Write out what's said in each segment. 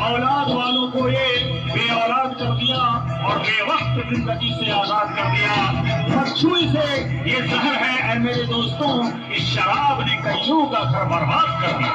औलाद वालों को ये बे औलाद कर दिया और बेवक्त जिंदगी से आजाद कर दिया। बदशुई से ये जहर है ऐ मेरे दोस्तों, इस शराब ने कईयों का घर बर्बाद कर दिया।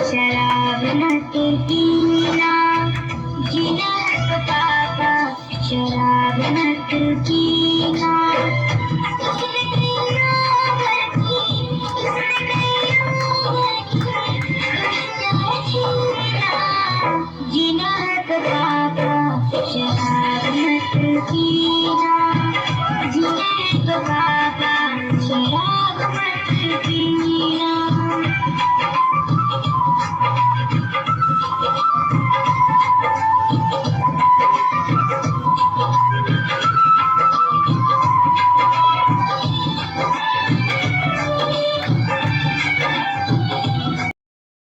शराब मत पीना, जीना है तो पापा, शराब मत पीना, जीना है तो पापा, शराब मत पीना।